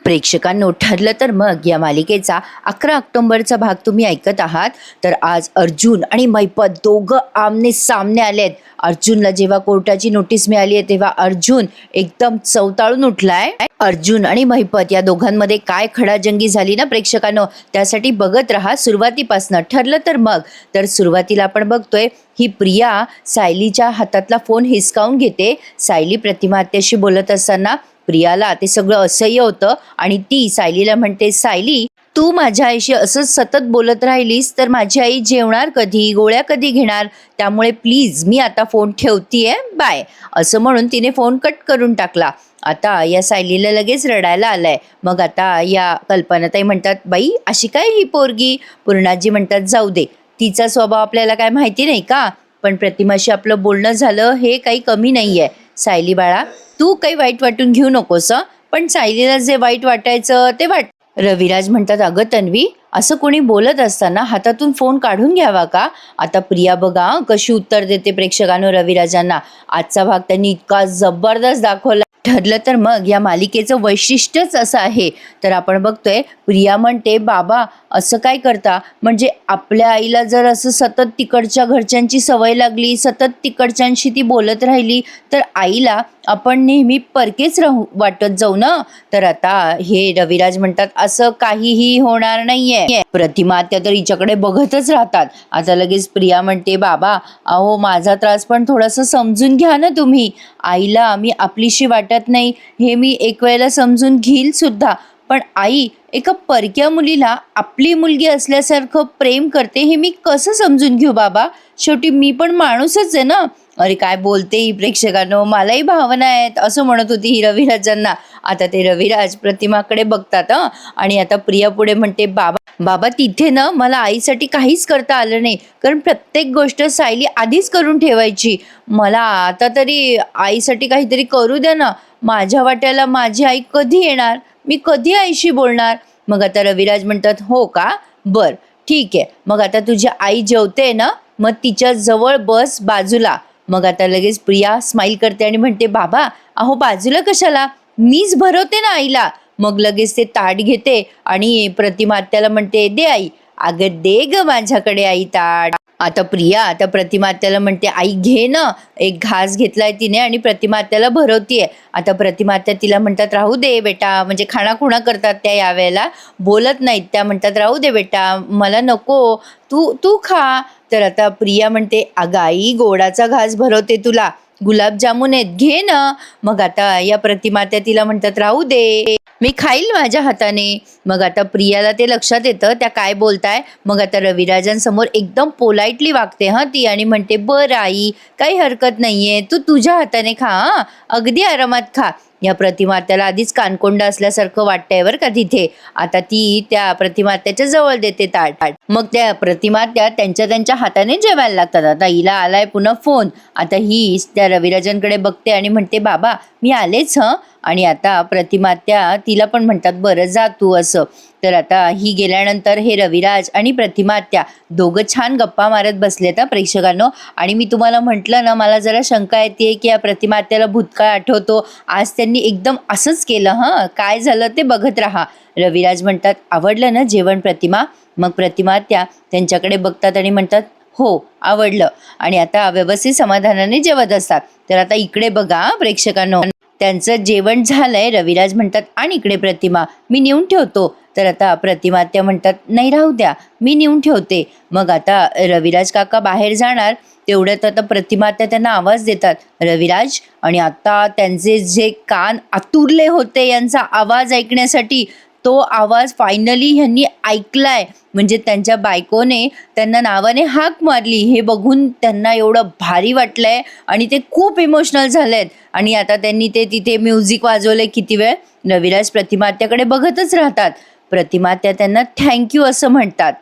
प्रेक्षकांनो, ठरलं तर मग या मालिकेचा 11 ऑक्टोबरचा भाग तुम्ही ऐकत आहात. तर आज अर्जुन आणि मैपत दोघं आमने सामने आलेत. अर्जुनला जेव्हा कोर्टाची नोटीस मिळाली आहे तेव्हा अर्जुन एकदम चवताळून उठलाय. अर्जुन आणि मैपत या दोघांमध्ये काय खडाजंगी झाली ना प्रेक्षकांनो, त्यासाठी बघत राहा सुरुवातीपासनं. ठरलं तर मग तर सुरुवातीला आपण बघतोय ही प्रिया सायलीच्या हातातला फोन हिसकावून घेते. सायली प्रतिमा आत्याशी बोलत असताना प्रियाला ते सगळं असह्य होतं आणि ती सायलीला म्हणते, सायली तू माझ्या आईशी असंच सतत बोलत राहिलीस तर माझी आई जेवणार कधी, गोळ्या कधी घेणार, त्यामुळे प्लीज मी आता फोन ठेवतीये, बाय, असं म्हणून तिने फोन कट करून टाकला. आता या सायलीला लगेच रडायला आलंय. मग आता या कल्पनाताई म्हणतात, बाई अशी काय ही पोरगी. पूर्णाजी म्हणतात, जाऊ दे, तिचा स्वभाव आपल्याला काय माहिती नाही का, पण प्रतिमाशी आपलं बोलणं झालं हे काही कमी नाहीये. सायली बाळा, तू काही वाईट वाटून घेऊ नकोस, पण सायलीला जे वाईट वाटायचं ते वाट. रविराज म्हणतात, अगं तन्वी, असं कोणी बोलत असताना हातातून फोन काढून घ्यावा का. आता प्रिया बघा कशी उत्तर देते प्रेक्षकांनो रविराजांना. आजचा भाग त्यांनी इतका जबरदस्त दाखवला. ठरलं तर मग या मालिकेचं वैशिष्ट्यच असं आहे. तर आपण बघतोय प्रिया म्हणते, बाबा असं काय करता, म्हणजे आपल्या आईला जर असं सतत तिकडच्या घरच्यांची सवय लागली, सतत तिकडच्यांशी ती बोलत राहिली तर आईला आपण नेहमी परकेच राहू वाटत जाऊ ना. तर आता हे रविराज म्हणतात, असं काहीही होणार नाहीये. प्रतिमा आत्या तर हिच्याकडे बघतच राहतात. आता लगेच प्रिया म्हणते, बाबा अहो माझा त्रास पण थोडासा समजून घ्या ना तुम्ही. आईला मी आपलीशी वाटत नाही हे मी एक वेळेला समजून घेईल सुद्धा, पण आई एका परक्या मुलीला आपली मुलगी असल्यासारखं प्रेम करते हे मी कसं समजून घेऊ बाबा. शेवटी मी पण माणूसच आहे ना. अरे काय बोलते ही प्रेक्षकांनो, मलाही भावना आहेत, असं म्हणत होती ही रविराजांना. आता ते रविराज प्रतिमाकडे बघतात आणि आता प्रिया पुढे म्हणते, बाबा तिथे ना मला आईसाठी काहीच करता आलं नाही, कारण प्रत्येक गोष्ट सायली आधीच करून ठेवायची. मला आता तरी आईसाठी काहीतरी करू द्या ना. माझ्या वाट्याला माझी आई कधी येणार, मी कधी आईशी बोलणार. मग आता रविराज म्हणतात, हो का, बर ठीक आहे, मग आता तुझी आई जेवते ना, मग तिच्या जवळ बस बाजूला. मग आता लगेच प्रिया स्माईल करते आणि म्हणते, बाबा अहो बाजूला कशाला, मीच भरवते ना आईला. मग लगेच ते ताट घेते आणि प्रतिमा आत्याला म्हणते, दे आई. अगं दे ग माझ्याकडे आई ताट. आता प्रिया आता प्रतिमा आत्याला म्हणते, आई घे ना. एक घास घेतलाय तिने आणि प्रतिमा आत्याला भरवतीये. आता प्रतिमा आत्या तिला म्हणतात, राहू दे बेटा, म्हणजे खाणाखुणा करतात त्या यावेळेला, बोलत नाहीत. त्या म्हणतात, राहू दे बेटा, मला नको, तू तू खा. तर आता प्रिया म्हणते, अगं आई गोडाचा घास भरवते तुला, गुलाबजामुन आहेत, घे ना. मग आता या प्रतिमा आत्या तिला म्हणतात, राहू दे, मी खाईल माझ्या हाताने. मग आता प्रियाला ते लक्षात येतं त्या काय बोलताय. मग आता रविराजांसमोर एकदम पोलाइटली वागते ती आणि म्हणते, बरं आई, काही हरकत नाहीये, तू तुझ्या हाताने खा, अगदी आरामात खा. या प्रतिमात्याला आधीच कानकोंडा असल्यासारखं वाटतंय बरं का तिथे. आता ती त्या प्रतिमात्याच्या जवळ देते ताट. मग त्या प्रतिमात्या त्यांच्या हाताने जेवायला लागतात. आता हिला आलाय पुन्हा फोन. आता ही त्या रविराजांकडे बघते आणि म्हणते, बाबा मी आलेच आणि आता प्रतिमात्या तिला पण म्हणतात, बरं जा तू, असं. तर आता ही गेल्यानंतर हे रविराज आणि प्रतिमात्या दोघं छान गप्पा मारत बसलेत प्रेक्षकांनो. आणि मी तुम्हाला म्हटलं ना, मला जरा शंका येते की या प्रतिमात्याला भूतकाळ आठवतो. आज त्यांनी एकदम असंच केलं. काय झालं ते बघत राहा. रविराज म्हणतात, आवडलं ना जेवण प्रतिमा. मग प्रतिमात्या त्यांच्याकडे बघतात आणि म्हणतात, हो आवडलं, आणि आता व्यवस्थित समाधानाने जेवत असतात. तर आता इकडे बघा प्रेक्षकांनो, त्यांचं जेवण झालंय. रविराज म्हणतात, आणि इकडे प्रतिमा, मी नेऊन ठेवतो. तर आता प्रतिमात्या म्हणतात, नाही राहू द्या, मी नेऊन ठेवते. मग आता रविराज काका बाहेर जाणार, तेवढ्यात आता प्रतिमात्या त्यांना आवाज देतात, रविराज. आणि आता त्यांचे जे कान आतुरले होते यांचा आवाज ऐकण्यासाठी, तो आवाज फायनली ह्यांनी ऐकलाय. म्हणजे त्यांच्या बायकोने त्यांना नावाने हाक मारली. हे बघून त्यांना एवढं भारी वाटलंय आणि ते खूप इमोशनल झालेत. आणि आता त्यांनी ते तिथे म्युझिक वाजवले किती वेळ. रविराज प्रतिमात्याकडे बघतच राहतात. प्रतिमात्या त्यांना थँक्यू असं म्हणतात.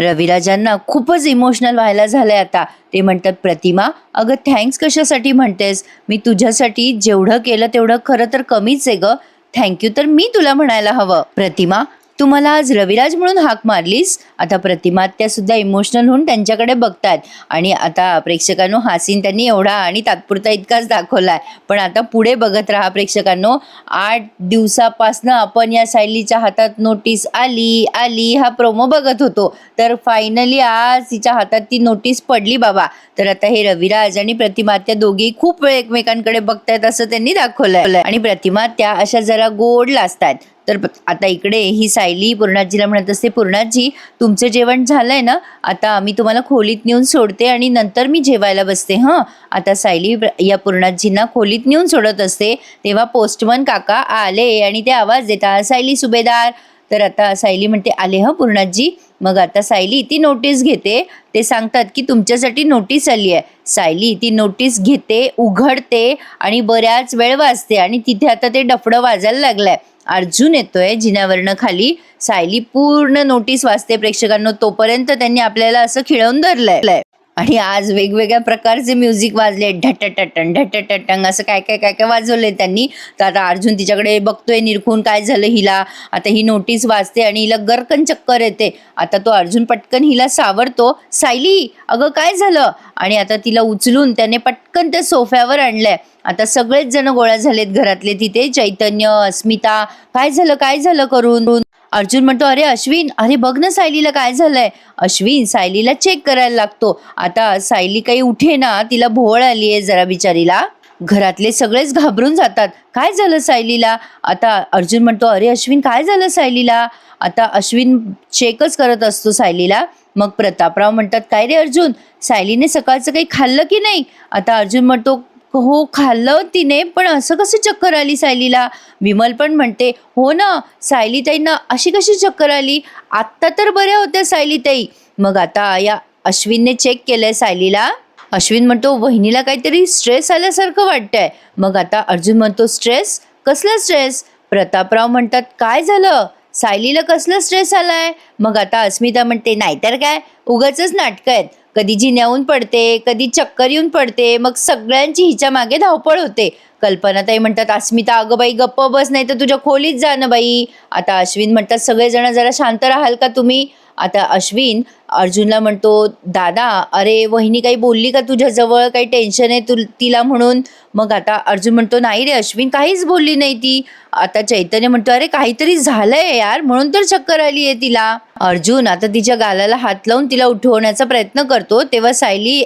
रविराजांना खूपच इमोशनल व्हायला झालंय आता. ते म्हणतात, प्रतिमा अगं थँक्स कशासाठी म्हणतेस, मी तुझ्यासाठी जेवढं केलं तेवढं खरं तर कमीच आहे ग. थँक्यू तर मी तुला म्हणायला हवं. प्रतिमा तुम्हाला आज रविराज म्हणून हाक मारलीस. आता प्रतिमा त्या सुद्धा इमोशनल होऊन त्यांच्याकडे बघतायत आणि आता प्रेक्षकांनो हा सीन त्यांनी एवढा आणि तात्पुरता इतकाच दाखवलाय. पण आता पुढे बघत राहा प्रेक्षकांनो. 8 दिवसापासनं आपण या सायलीच्या हातात नोटीस आली आली हा प्रोमो बघत होतो. तर फायनली आज तिच्या हातात ती नोटीस पडली बाबा. तर आता हे रविराज आणि प्रतिमा त्या दोघी खूप वेळ एकमेकांकडे बघतायत असं त्यांनी दाखवलंय आणि प्रतिमा त्या अशा जरा गोड लाजतायत. तर आता इकडे ही सायली पूर्णाजीला म्हणत असते, पूर्णाजी तुमचं जेवण झालंय ना, आता मी तुम्हाला खोलीत नेऊन सोडते आणि नंतर मी जेवायला बसते हं. आता सायली या पूर्णाजींना खोलीत नेऊन सोडत असते तेव्हा पोस्टमन काका आले आणि ते आवाज देतात, सायली सुभेदार. तर आता सायली म्हणते आले हं पूर्णाजी. मग आता सायली ती नोटीस घेते. ते सांगतात की तुमच्यासाठी नोटीस आली आहे. सायली ती नोटीस घेते, उघडते आणि बऱ्याच वेळ वाजते आणि तिथे आता ते डफडं वाजायला लागलंय. अर्जुन येतोय जिन्यावरनं खाली. सायली पूर्ण नोटीस वाचते प्रेक्षकांनो. तोपर्यंत त्यांनी आपल्याला असं खिळवून धरलंय आणि आज वेगवेगळ्या प्रकारचे म्युझिक वाजले, ढटटटन ढटटटंग असं काय काय काय काय वाजवले त्यांनी. तर आता अर्जुन तिच्याकडे बघतोय निरखून काय झालं हिला. आता ही नोटीस वाचते आणि हिला गरकन चक्कर येते. आता तो अर्जुन पटकन हिला सावरतो, सायली अगं काय झालं. आणि आता तिला उचलून त्याने पटकन त्या सोफ्यावर आणलंय. आता सगळेच जण गोळा झालेत घरातले तिथे. चैतन्य, अस्मिता काय झालं करून. अर्जुन म्हणतो अरे अश्विन, अरे बघ ना सायलीला काय झालंय. अश्विन सायलीला चेक करायला लागतो. आता सायली काही उठे ना, तिला भोवळ आली आहे जरा बिचारीला. घरातले सगळेच घाबरून जातात, काय झालं सायलीला. आता अर्जुन म्हणतो अरे अश्विन काय झालं सायलीला. आता अश्विन चेकच करत असतो सायलीला. मग प्रतापराव म्हणतात काय रे अर्जुन, सायलीने सकाळचं काही खाल्लं की नाही. आता अर्जुन म्हणतो हो खाल्लं तिने, पण असं कसं चक्कर आली सायलीला. विमल पण म्हणते हो ना, सायलीताईंना अशी कशी चक्कर आली, आत्ता तर बऱ्या होत्या सायलीताई. मग आता या अश्विनने चेक केलंय सायलीला. अश्विन म्हणतो वहिनीला काहीतरी स्ट्रेस आल्यासारखं वाटतंय. मग आता अर्जुन म्हणतो स्ट्रेस, कसला स्ट्रेस. प्रतापराव म्हणतात काय झालं, सायलीला कसला स्ट्रेस आलाय. मग आता अस्मिता म्हणते नाहीतर काय, उगाचच नाटकं आहेत. कधी जिन्याहून पडते, कधी चक्कर येऊन पडते, मग सगळ्यांची हिच्या मागे धावपळ होते. कल्पनाताई म्हणतात अस्मिता अगं बाई गप्प बस, नाही तर तुझ्या खोलीत जा ना बाई. आता अश्विन म्हणतात सगळेजण जरा शांत राहाल का तुम्ही. आता अश्विन अर्जुनला म्हणतो दादा अरे वहिनी काही बोलली का तुझ्याजवळ, काही टेन्शन आहे तिला म्हणून. मग आता अर्जुन म्हणतो नाही रे अश्विन काहीच बोलली नाही ती. आता चैतन्य म्हणतो अरे काहीतरी झालंय यार म्हणून तर चक्कर आली आहे तिला. अर्जुन आता तिच्या गालाला हात लावून तिला उठवण्याचा प्रयत्न करतो तेव्हा सायली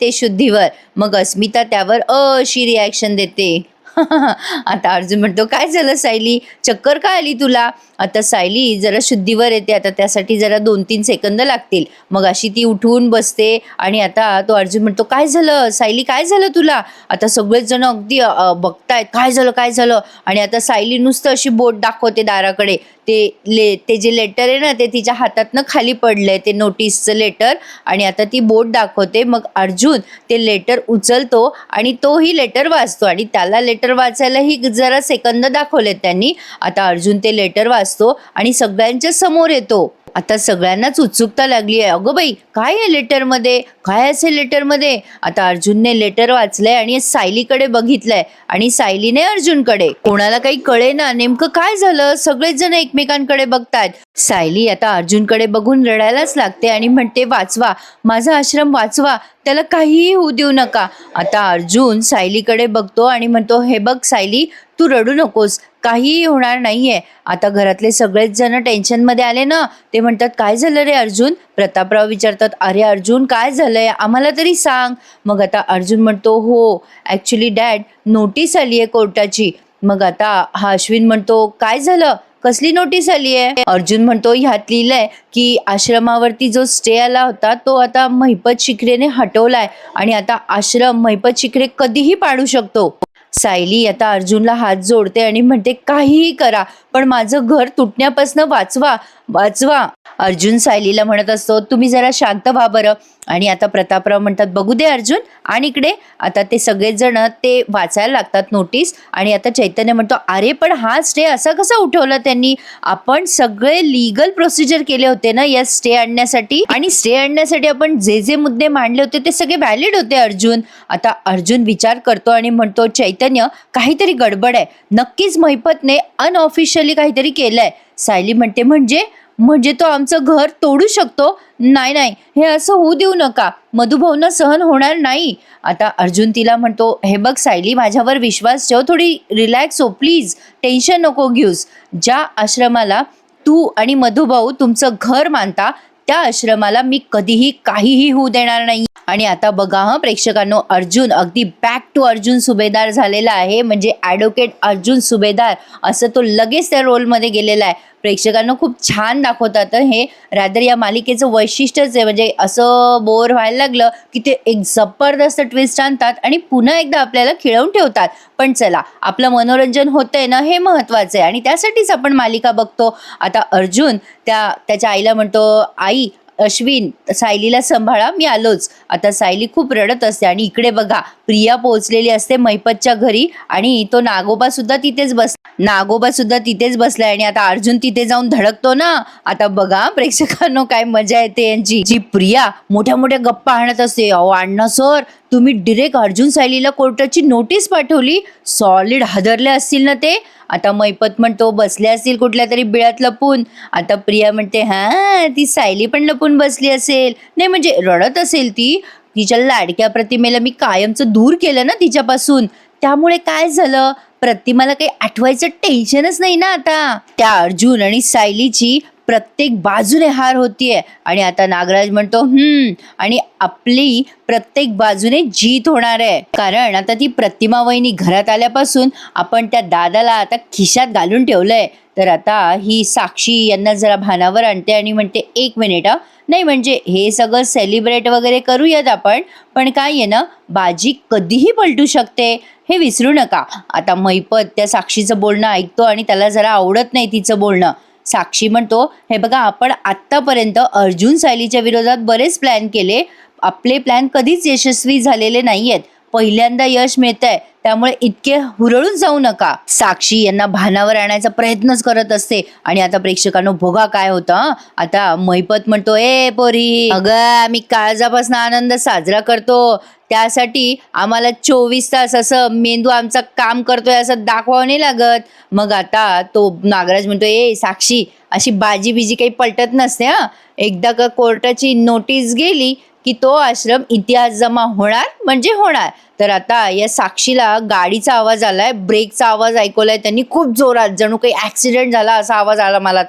ते शुद्धीवर. मग अस्मिता त्यावर अशी रिॲक्शन देते. आता अर्जुन म्हणतो काय झालं सायली, चक्कर का आली तुला. आता सायली जरा शुद्धीवर येते. आता त्यासाठी जरा 2-3 सेकंद लागतील. मग अशी ती उठवून बसते आणि आता तो अर्जुन म्हणतो काय झालं सायली, काय झालं तुला. आता सगळेच जण अगदी बघतायत काय झालं. आणि आता सायली नुसतं अशी बोट दाखवते दाराकडे. ते जे लेटर आहे ना ते तिच्या हातातनं खाली पडलंय, ते नोटीसचं लेटर. आणि आता ती बोट दाखवते. मग अर्जुन ते लेटर उचलतो आणि तोही लेटर वाचतो आणि त्याला लेटर वाचायलाही जरा सेकंद दाखवलेत त्यांनी. आता अर्जुन ते लेटर वाचतो आणि सगळ्यांच्या समोर येतो. आता सगळ्यांनाच उत्सुकता लागली आहे, अगं बाई काय आहे लेटरमध्ये, काय असेल लेटरमध्ये. आता अर्जुनने लेटर वाचलंय आणि सायलीकडे बघितलंय आणि सायलीने अर्जुनकडे. कोणाला काही कळे ना नेमकं काय झालं, सगळेच जण एकमेकांकडे बघतायत. सायली आता अर्जुनकडे बघून रडायलाच लागते आणि म्हणते वाचवा, माझा आश्रम वाचवा, त्याला काहीही होऊ देऊ नका. आता अर्जुन सायलीकडे बघतो आणि म्हणतो हे बघ सायली तू रडू नकोस, काहीही होणार नाहीये. आता घरातले सगळेच जण टेन्शनमध्ये आले ना. ते म्हणतात काय झालं रे अर्जुन. प्रतापराव विचारतात अरे अर्जुन काय झालंय आम्हाला तरी सांग. मग आता अर्जुन म्हणतो हो ॲक्च्युली डॅड नोटीस आली आहे कोर्टाची. मग आता हा अश्विन म्हणतो काय झालं, कसली नोटीस आली आहे. अर्जुन म्हणतो ह्यात लिहिलंय की आश्रमावरती जो स्टे आला होता तो आता महिपत शिखरेने हटवलाय आणि आता आश्रम महिपत शिखरे कधीही पाडू शकतो. सायली आता अर्जुनला हात जोडते आणि म्हणते काहीही करा पण माझं घर तुटण्यापासून वाचवा. अर्जुन सायलीला म्हणत असतो, तुम्ही जरा शांत व्हा बरं. आणि आता प्रतापराव म्हणतात, बघू दे अर्जुन. आणि इकडे आता ते सगळेजण ते वाचायला लागतात नोटीस. आणि आता चैतन्य म्हणतो, अरे पण हा स्टे असा कसा उठवला त्यांनी? आपण सगळे लीगल प्रोसिजर केले होते ना या स्टे आणण्यासाठी, आणि स्टे आणण्यासाठी आपण जे जे मुद्दे मांडले होते ते सगळे व्हॅलिड होते अर्जुन. आता अर्जुन विचार करतो आणि म्हणतो, चैतन्य काहीतरी गडबड आहे, नक्कीच महिपतने अनऑफिशियली काहीतरी केलंय. सायली म्हणते, म्हणजे तो आमचं घर तोडू शकतो? नाही नाही, हे असं होऊ देऊ नका, मधुभाऊंना सहन होणार नाही. आता अर्जुन तिला म्हणतो, हे बघ सायली, माझ्यावर विश्वास ठेव, थोडी रिलॅक्स हो प्लीज, टेन्शन नको घेऊस. ज्या आश्रमाला तू आणि मधुभाऊ तुमचं घर मानता त्या आश्रमाला मी कधीही काहीही होऊ देणार नाही. आणि आता बघा प्रेक्षकांनो, अर्जुन अगदी बॅक टू अर्जुन सुभेदार झालेला आहे. म्हणजे ॲडव्होकेट अर्जुन सुभेदार असं तो लगेच त्या रोलमध्ये गेलेला आहे. प्रेक्षकांना खूप छान दाखवतात हे. रादर या मालिकेचं वैशिष्ट्यच आहे, म्हणजे असं बोर व्हायला लागलं की ते एक जबरदस्त ट्विस्ट आणतात आणि पुन्हा एकदा आपल्याला खिळवून ठेवतात. पण चला, आपलं मनोरंजन होतंय ना, हे महत्त्वाचं आहे आणि त्यासाठीच आपण मालिका बघतो. आता अर्जुन त्याच्या आईला म्हणतो, आई अश्विन, सायलीला सांभाळा, मी आलोच. आता सायली खूप रडत असते आणि इकडे बघा प्रिया पोहोचलेली असते महिपतच्या घरी आणि तो नागोबा सुद्धा तिथेच बसलाय आणि आता अर्जुन तिथे जाऊन धडकतो ना. आता बघा प्रेक्षकांनो, काय मजा येते यांची. जी प्रिया मोठ्या मोठ्या गप्पा आणत असते, अहो अण्णा सर, तुम्ही डिरेक्ट अर्जुन सायलीला कोर्टाची नोटीस पाठवली, सॉलिड हादरले असतील ना ते. आता महिपत म्हणतो, बसले असतील कुठल्या तरी बिळात लपून. आता प्रिया म्हणते, हा ती सायली पण लपून बसली असेल, नाही म्हणजे रडत असेल ती. तिच्या लाडक्या प्रतिमेला मी कायमचं दूर केलं ना तिच्यापासून, त्यामुळे काय झालं, प्रतिमाला काही आठवायचं टेन्शनच नाही ना आता. त्या अर्जुन आणि सायलीची प्रत्येक बाजूने हार होतीये. आणि आता नागराज म्हणतो, आणि आपली प्रत्येक बाजूने जीत होणार आहे, कारण आता ती प्रतिमा वहिनी घरात आल्यापासून आपण त्या दादाला आता खिशात घालून ठेवलंय. तर आता ही साक्षी यांना जरा भानावर आणते आणि म्हणते, एक मिनिट नाही म्हणजे हे सगळं सेलिब्रेट वगैरे करूयात आपण, पण काय आहे ना, बाजी कधीही पलटू शकते, हे विसरू नका. आता महिपत त्या साक्षीचं बोलणं ऐकतो आणि त्याला जरा आवडत नाही तिचं बोलणं. साक्षी म्हणतो, हे बघा, आपण आत्तापर्यंत अर्जुन सायलीच्या विरोधात बरेच प्लॅन केले, आपले प्लॅन कधीच यशस्वी झालेले नाहीयेत, पहिल्यांदा यश मिळतंय, त्यामुळे इतके हुरळून जाऊ नका. साक्षी यांना भानावर आणायचा प्रयत्नच करत असते. आणि आता प्रेक्षकांनो बघा काय होतं. आता महिपत म्हणतो, ए पोरी, अगं आम्ही काळजापासून आनंद साजरा करतो, त्यासाठी आम्हाला 24 तास असं मेंदू आमचं काम करतोय असं दाखवावं नाही लागत. मग आता तो नागराज म्हणतो, ए साक्षी, अशी बाजी बिजी काही पलटत नसते. एकदा का कोर्टाची नोटीस गेली की तो आश्रम इतिहास जमा होणार म्हणजे होणार. तर आता या साक्षीला गाडीचा आवाज आलाय, ब्रेकचा आवाज ऐकवलाय त्यांनी खूप जोरात, जणू काही ऍक्सिडेंट झाला असा आवाज आला मला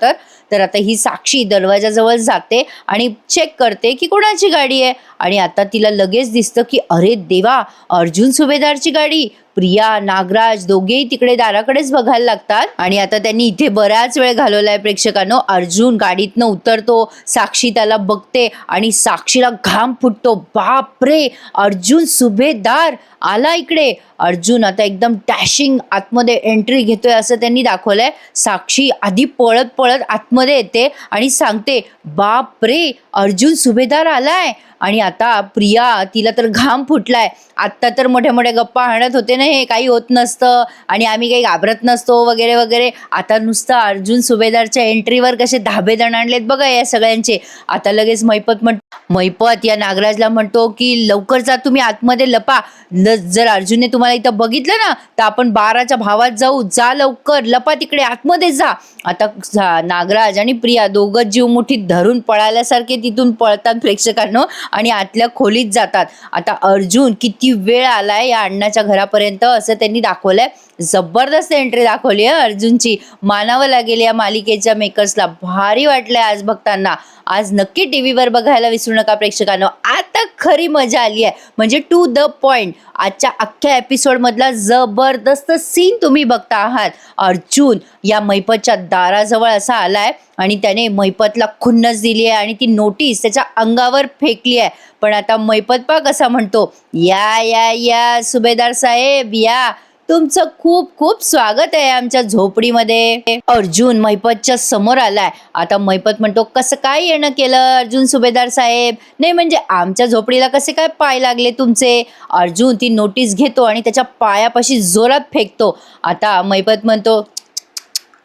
तर आता ही साक्षी दरवाजाजवळ जाते आणि चेक करते की कोणाची गाडी आहे. आणि आता तिला लगेच दिसतं की अरे देवा, अर्जुन सुभेदारची गाडी. प्रिया, नागराज दोघेही तिकडे दाराकडेच बघायला लागतात. आणि आता त्यांनी इथे बराच वेळ घालवलाय प्रेक्षकांनो. अर्जुन गाडीतनं उतरतो, साक्षी त्याला बघते आणि साक्षीला घाम फुटतो, बापरे, अर्जुन सुभेदार आला इकडे. अर्जुन आता एकदम डॅशिंग आतमध्ये एंट्री घेतोय असं त्यांनी दाखवलंय. साक्षी आधी पळत पळत आतमध्ये येते आणि सांगते, बापरे, अर्जुन सुभेदार आलाय. आणि आता प्रिया, तिला तर घाम फुटलाय. आत्ता तर मोठ्या मोठ्या गप्पा हाणत होते ना, हे काही होत नसतं आणि आम्ही काही घाबरत नसतो वगैरे वगैरे. आता नुसतं अर्जुन सुभेदारच्या एंट्रीवर कसे धाबे आणलेत बघा या सगळ्यांचे. आता लगेच महिपत या नागराजला म्हणतो की लवकर जा, तुम्ही आतमध्ये लपा. जर अर्जुनने तुम्हाला इथं बघितलं ना तर आपण 12च्या भावात जाऊ, जा लवकर, लपा तिकडे, आतमध्ये जा. आता नागराज आणि प्रिया दोघं जीव मुठीत धरून पळाल्यासारखे तिथून पळतात प्रेक्षकांनो आणि आतल्या खोलीत जातात. आता अर्जुन किती वेळ आलाय या अण्णाच्या घरापर्यंत असं त्यांनी दाखवलंय. जबरदस्त एंट्री दाखवली आहे अर्जुनची, मानावं लागेल या मालिकेच्या मेकर्सला. भारी वाटलंय आज बघताना. आज नक्की टीव्हीवर बघायला विसरू नका प्रेक्षकांनो. आता खरी मजा आली आहे, म्हणजे टू द पॉइंट. आजच्या अख्ख्या एपिसोडमधला जबरदस्त सीन तुम्ही बघता आहात. अर्जुन या महिपतच्या दाराजवळ असा आलाय आणि त्याने महिपतला खुन्नस दिली आहे आणि ती नोटीस त्याच्या अंगावर फेकली आहे. पण आता महिपत कसा म्हणतो, या या या सुभेदार साहेब या, तुमचं खूप खूप स्वागत आहे आमच्या झोपडीमध्ये. अर्जुन मैपतच्या समोर आलाय. आता मैपत म्हणतो, कसं काय येणं केलं अर्जुन सुभेदार साहेब? नाही म्हणजे आमच्या झोपडीला कसे काय पाय लागले तुमचे? अर्जुन ती नोटीस घेतो आणि त्याच्या पायापाशी जोरात फेकतो. आता मैपत म्हणतो,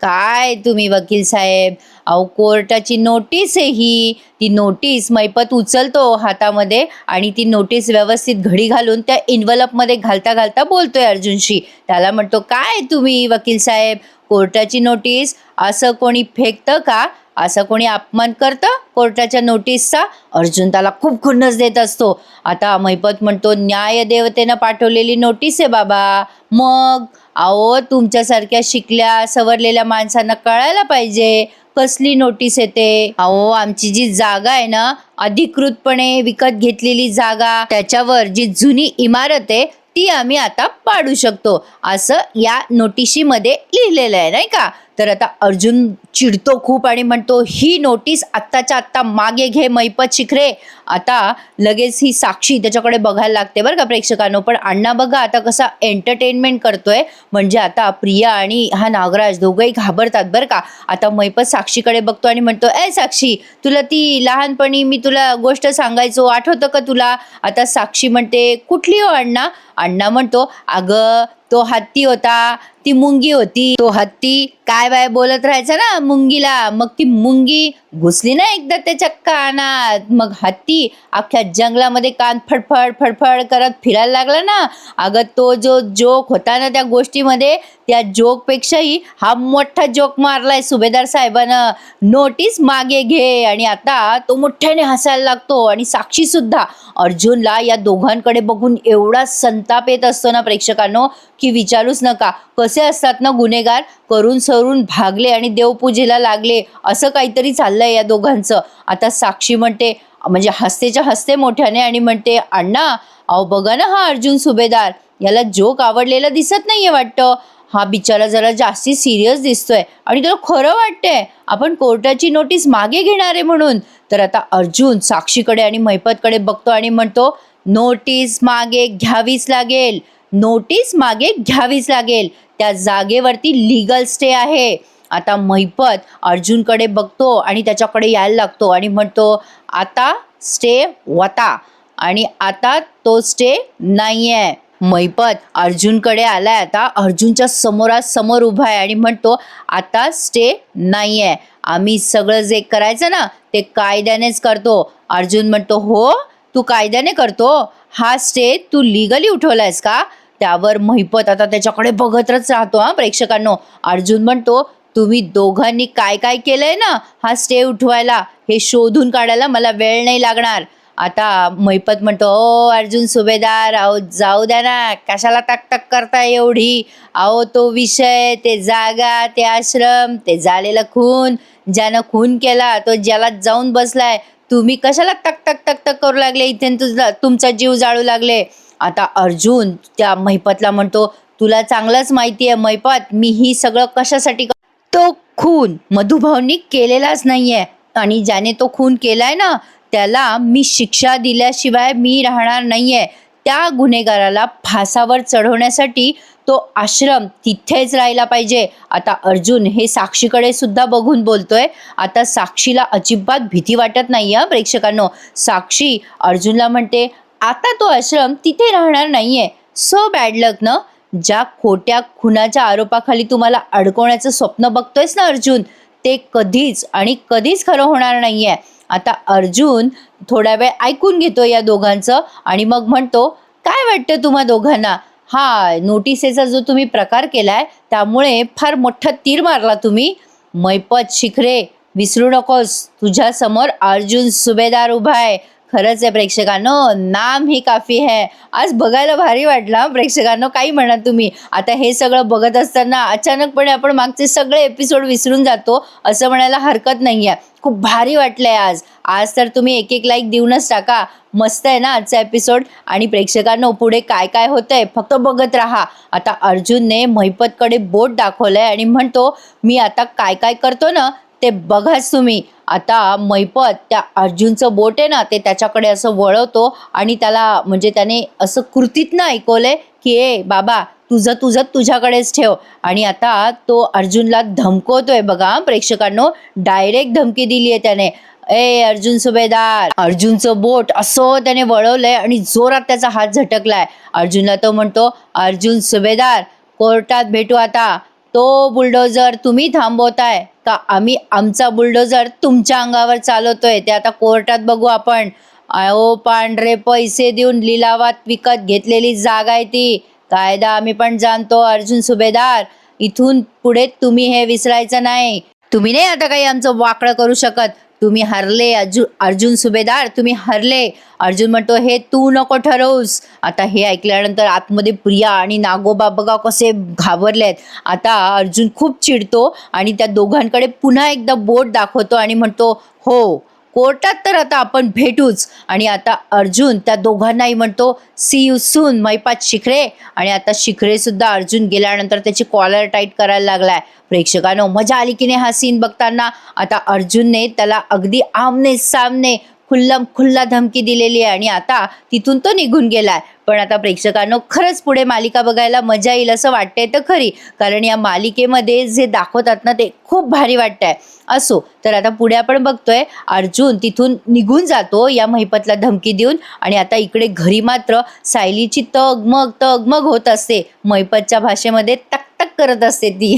काय तुम्ही वकील साहेब, अहो कोर्टाची नोटीस आहे ही. ती नोटीस मैपत उचलतो हातामध्ये आणि ती नोटीस व्यवस्थित घडी घालून त्या इन्व्हलपमध्ये घालता घालता बोलतोय अर्जुनशी. त्याला म्हणतो, काय तुम्ही वकील साहेब, कोर्टाची नोटीस असं कोणी फेकतं का? असं कोणी अपमान करतं कोर्टाच्या नोटीसचा? अर्जुन त्याला खूप खुन्नस देत असतो. आता मैपत म्हणतो, न्यायदेवतेनं पाठवलेली नोटीस आहे बाबा. मग अहो तुमच्यासारख्या शिकल्या सवरलेल्या माणसांना कळायला पाहिजे कसली नोटीस येते. अहो आमची जी जागा आहे ना, अधिकृतपणे विकत घेतलेली जागा, त्याच्यावर जी जुनी इमारत आहे ती आम्ही आता पाडू शकतो असं या नोटिशीमध्ये लिहिलेलं आहे, नाही का? तर आता अर्जुन चिडतो खूप आणि म्हणतो, ही नोटीस आत्ताच्या आत्ता मागे घे मैपत शिखरे. आता लगेच ही साक्षी त्याच्याकडे बघायला लागते बरं का प्रेक्षकांनो. पण अण्णा बघा आता कसा एंटरटेनमेंट करतोय. म्हणजे आता प्रिया आणि हा नागराज दोघंही घाबरतात बरं का. आता मैपत साक्षीकडे बघतो आणि म्हणतो, ए साक्षी, तुला ती लहानपणी मी तुला गोष्ट सांगायचो आठवतं का तुला? आता साक्षी म्हणते, कुठली हो अण्णा? अण्णा म्हणतो, अगं तो हत्ती होता, ती मुंगी होती. तो हत्ती काय बाय बोलत राहायचा ना मुंगीला, मग ती मुंगी घुसली ना एकदा त्याच्या कानात. मग हत्ती अख्ख्या जंगलामध्ये कान फडफड फडफड करत फिरायला लागला ना. अगं तो जो जोक होता ना त्या गोष्टीमध्ये, त्या जोकपेक्षाही हा मोठा जोक मारलाय सुभेदार साहेबानं. नोटीस मागे घे. आणि आता तो मोठ्याने हसायला लागतो आणि साक्षी सुद्धा. अर्जुनला या दोघांकडे बघून एवढा संताप येत असतो ना प्रेक्षकांनो, की विचारूच नका. कसे असतात ना गुन्हेगार, करून सरून भागले आणि देवपूजेला लागले, असं काहीतरी चाललंय या दोघांचं. आता साक्षी म्हणते, म्हणजे हसतेच्या हसते मोठ्याने आणि म्हणते, अण्णा अहो बघा ना हा अर्जुन सुभेदार, याला जोक आवडलेला दिसत नाहीये वाटतं. हा बिचारा जरा जास्ती सिरियस दिसतोय आणि त्याला खरं वाटतंय आपण कोर्टाची नोटीस मागे घेणार आहे म्हणून. तर आता अर्जुन साक्षीकडे आणि मैपतकडे बघतो आणि म्हणतो, नोटीस मागे घ्यावीच लागेल, नोटीस मागे घ्यावीच लागेल. त्या जागेवरती लीगल स्टे आहे. आता मैपत अर्जुनकडे बघतो आणि त्याच्याकडे यायला लागतो आणि म्हणतो, आता स्टे होता आणि आता तो स्टे नाहीये. मैपत अर्जुनकडे आलाय. आता अर्जुनच्या समोरासमोर उभा आहे आणि म्हणतो, आता स्टे नाहीये, आम्ही सगळं जे करायचं ना ते कायद्यानेच करतो. अर्जुन म्हणतो, हो तू कायद्याने करतो? हा स्टे तू लिगली उठवलायस का? त्यावर मैपत आता त्याच्याकडे बघतच राहतो. हा प्रेक्षकांनो, अर्जुन म्हणतो, तुम्ही दोघांनी काय काय केलंय ना हा स्टे उठवायला, हे शोधून काढायला मला वेळ नाही लागणार. आता मैपत म्हणतो, ओ अर्जुन सुभेदार, अहो जाऊ द्या ना, कशाला तक करताय एवढी? अहो तो विषय, ते जागा, ते आश्रम, ते झालेलं खून, ज्यानं खून केला तो ज्याला जाऊन बसलाय, तुम्ही कशाला तक करू लागले इथे, तुमचा जीव जाळू लागले. आता अर्जुन त्या मैपतला म्हणतो, तुला चांगलंच माहिती आहे मैपत, मी ही सगळं कशासाठी तो खून मधुभाऊंनी केलेलाच नाहीये आणि ज्याने तो खून केलाय ना त्याला मी शिक्षा दिल्याशिवाय मी राहणार नाहीये. त्या गुन्हेगाराला फासावर चढवण्यासाठी तो आश्रम तिथेच राहिला पाहिजे. आता अर्जुन हे साक्षीकडे सुद्धा बघून बोलतोय. आता साक्षीला अजिबात भीती वाटत नाही हा प्रेक्षकांनो. साक्षी अर्जुनला म्हणते, आता तो आश्रम तिथे राहणार नाहीये. सो बॅड लक ना. ज्या खोट्या खुनाच्या आरोपाखाली तुम्हाला अडकवण्याचं स्वप्न बघतोयस ना अर्जुन, ते कधीच आणि कधीच खरं होणार नाहीये. आता अर्जुन थोडा वेळ ऐकून घेतो या दोघांचं आणि मग म्हणतो, काय वाटतं तुम्हा दोघांना? हा नोटिसेचा जो तुम्ही प्रकार केलाय त्यामुळे फार मोठा तीर मारला तुम्ही. मैपत शिखरे, विसरू नकोस, तुझ्या समोर अर्जुन सुभेदार उभा आहे. खरंच आहे प्रेक्षकांनो, नाम ही काफी है. आज बघायला भारी वाटला प्रेक्षकांनो, काही म्हणा तुम्ही. आता हे सगळं बघत असताना अचानकपणे आपण मागचे सगळे एपिसोड विसरून जातो असं म्हणायला हरकत नाही आहे. खूप भारी वाटलंय आज. आज तर तुम्ही एक एक लाईक देऊनच टाका. मस्त आहे ना आजचा एपिसोड. आणि प्रेक्षकांनो, पुढे काय काय होतंय फक्त बघत राहा. आता अर्जुनने मैपतकडे बोट दाखवलंय आणि म्हणतो, मी आता काय काय करतो ना ते बघाच तुम्ही. आता मैपत त्या अर्जुनचं बोट आहे ना ते त्याच्याकडे असं वळवतो आणि त्याला म्हणजे त्याने असं कृतीतनं ऐकवलंय की, ए बाबा तुझं तुझं तुझ्याकडेच ठेव. आणि आता तो अर्जुनला धमकवतोय बघा प्रेक्षकांनो, डायरेक्ट धमकी दिली आहे त्याने. ए अर्जुन सुभेदार, अर्जुनचं बोट असं त्याने वळवलंय आणि जोरात त्याचा हात झटकलाय. अर्जुनला तो म्हणतो, अर्जुन सुभेदार कोर्टात भेटू आता. तो बुलडोजर तुम्ही थांबवताय का आम्ही आमचा बुलडोजर तुमच्या अंगावर चालवतोय ते आता कोर्टात बघू आपण. अहो पांढरे पैसे देऊन लिलावात विकत घेतलेली जागा आहे ती. कायदा आम्ही पण जाणतो अर्जुन सुभेदार. इथून पुढे तुम्ही हे विसरायचं नाही. तुम्ही नाही आता काही आमचं वाकडं करू शकत. तुम्ही हरले अर्जुन सुभेदार, तुम्ही हरले. अर्जुन म्हणतो, हे तू नको ठरवूस. आता हे ऐकल्यानंतर आतमध्ये प्रिया आणि नागोबा बघा कसे घाबरलेत. आता अर्जुन खूप चिडतो आणि त्या दोघांकडे पुन्हा एकदा बोट दाखवतो आणि म्हणतो, हो कोर्टात तर आता आपण भेटूच. आणि आता अर्जुन त्या दोघांनाही म्हणतो, सी यू सून मैपात शिखरे. आणि आता शिखरे सुद्धा अर्जुन गेल्यानंतर त्याची कॉलर टाईट करायला लागलाय. प्रेक्षकांनो मजा आली की नाही हा सीन बघताना. आता अर्जुनने त्याला अगदी आमने सामने खुल्ला धमकी दिलेली आहे आणि आता तिथून तो निघून गेलाय. पण आता प्रेक्षकांनो खरंच पुढे मालिका बघायला मजा येईल असं वाटतंय तर खरी, कारण या मालिकेमध्ये जे दाखवतात ना ते खूप भारी वाटतंय. असो तर आता पुढे आपण बघतोय अर्जुन तिथून निघून जातो या महिपतला धमकी देऊन. आणि आता इकडे घरी मात्र सायलीची तगमग होत असते. महिपतच्या भाषेमध्ये टक करत असते ती.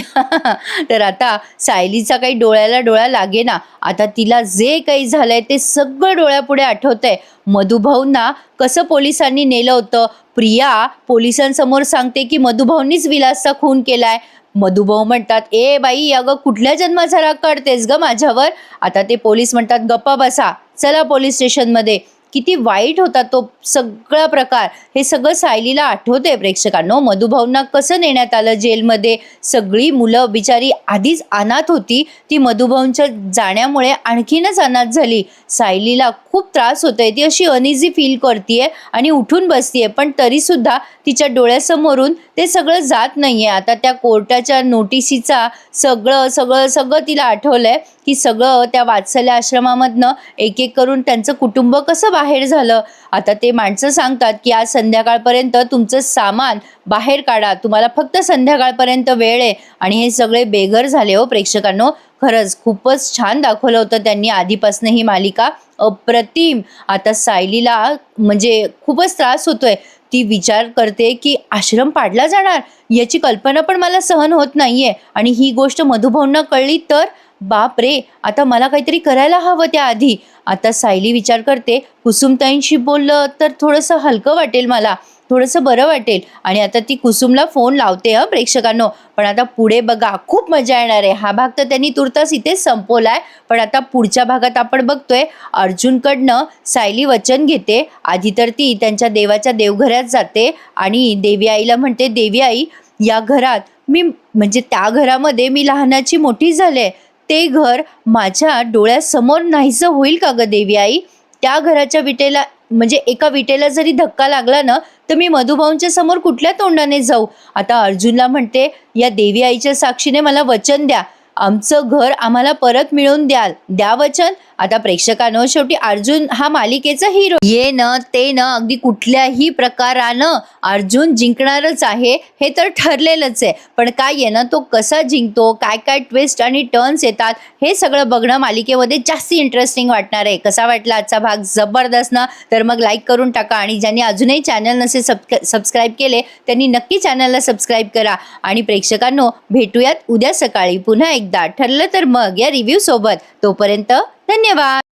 तर आता सायलीचा काही डोळ्याला डोळा लागे ना. आता तिला जे काही झालंय ते सगळं डोळ्यापुढे आठवतंय. मधुभाऊंना कसं पोलिसांनी नेलं होतं. प्रिया पोलिसांसमोर सांगते की मधुभाऊंनीच विलासचा खून केलाय. मधुभाऊ म्हणतात, ए बाई अगं कुठल्या जन्माचा राग काढतेस ग माझ्यावर. आता ते पोलीस म्हणतात, गप्पा बसा, चला पोलीस स्टेशनमध्ये. किती वाईट होता तो सगळा प्रकार. हे सगळं सायलीला आठवते प्रेक्षकांनो. मधुभाऊंना कसं नेण्यात आलं जेलमध्ये. सगळी मुलं बिचारी आधीच अनाथ होती, ती मधुभाऊंच्या जाण्यामुळे आणखीनच अनाथ झाली. सायलीला खूप त्रास होतोय. ती अशी अनइझी फील करतीये आणि उठून बसतीये, पण तरी सुद्धा तिच्या डोळ्यासमोरून ते सगळं जात नाहीये. आता त्या कोर्टाच्या नोटिसीचा सगळं तिला आठवलंय की सगळं त्या वात्सल्य आश्रमामधनं एक एक करून त्यांचं कुटुंब कसं बाहेर झालं. आता ते माणसं सांगतात की आज संध्याकाळपर्यंत तुमचं सामान बाहेर काढा, तुम्हाला फक्त संध्याकाळपर्यंत वेळ आहे. आणि हे सगळे बेघर झाले हो प्रेक्षकांनो. खरंच खूपच छान दाखवलं होतं त्यांनी आधीपासून ही मालिका. अप्रतिम. आता सायलीला म्हणजे खूपच त्रास होतोय. ती विचार करते की आश्रम पाडला जाणार याची कल्पना पण मला सहन होत नाहीये. आणि ही गोष्ट मधुभाऊंना कळली तर बाप रे, आता मला काहीतरी करायला हवं त्याआधी. आता सायली विचार करते, कुसुमताईंशी बोललं तर थोडंसं हलकं वाटेल, मला थोडंसं बरं वाटेल. आणि आता ती कुसुमला फोन लावते प्रेक्षकांनो. पण आता पुढे बघा खूप मजा येणार आहे. हा भाग तर त्यांनी तुर्तास इथेच संपवलाय. पण आता पुढच्या भागात आपण बघतोय अर्जुनकडनं सायली वचन घेते. आधी तर ती त्यांच्या देवाच्या देवघरात जाते आणि देवी आईला म्हणते, देवी आई या घरात मी म्हणजे त्या घरामध्ये मी लहानाची मोठी झाले. ते घर माझ्या डोळ्यासमोर नाहीसं होईल का ग देवी आई. त्या घराच्या विटेला म्हणजे एका विटेला जरी धक्का लागला ना तर मी मधुभाऊंच्या समोर कुठल्या तोंडाने जाऊ. आता अर्जुनला म्हणते, या देवी आईच्या साक्षीने मला वचन द्या, आमचं घर आम्हाला परत मिळवून द्या वचन. आता प्रेक्षकांनो शेवटी अर्जुन हा मालिकेचा हिरो. ये न ते न अगदी कुठल्याही प्रकारानं अर्जुन जिंकणारच आहे हे तर ठरलेलंच आहे. पण काय आहे ना, तो कसा जिंकतो, काय काय ट्विस्ट आणि टर्न्स येतात हे सगळं बघणं मालिकेमध्ये जास्ती इंटरेस्टिंग वाटणार आहे. कसा वाटला आजचा भाग? जबरदस्त ना. तर मग लाईक करून टाका आणि ज्यांनी अजूनही चॅनल नसेल सबस्क्राईब केले त्यांनी नक्की चॅनलला सबस्क्राईब करा. आणि प्रेक्षकांनो भेटूयात उद्या सकाळी पुन्हा एकदा ठरलं तर मग या रिव्ह्यू सोबत. तोपर्यंत धन्यवाद.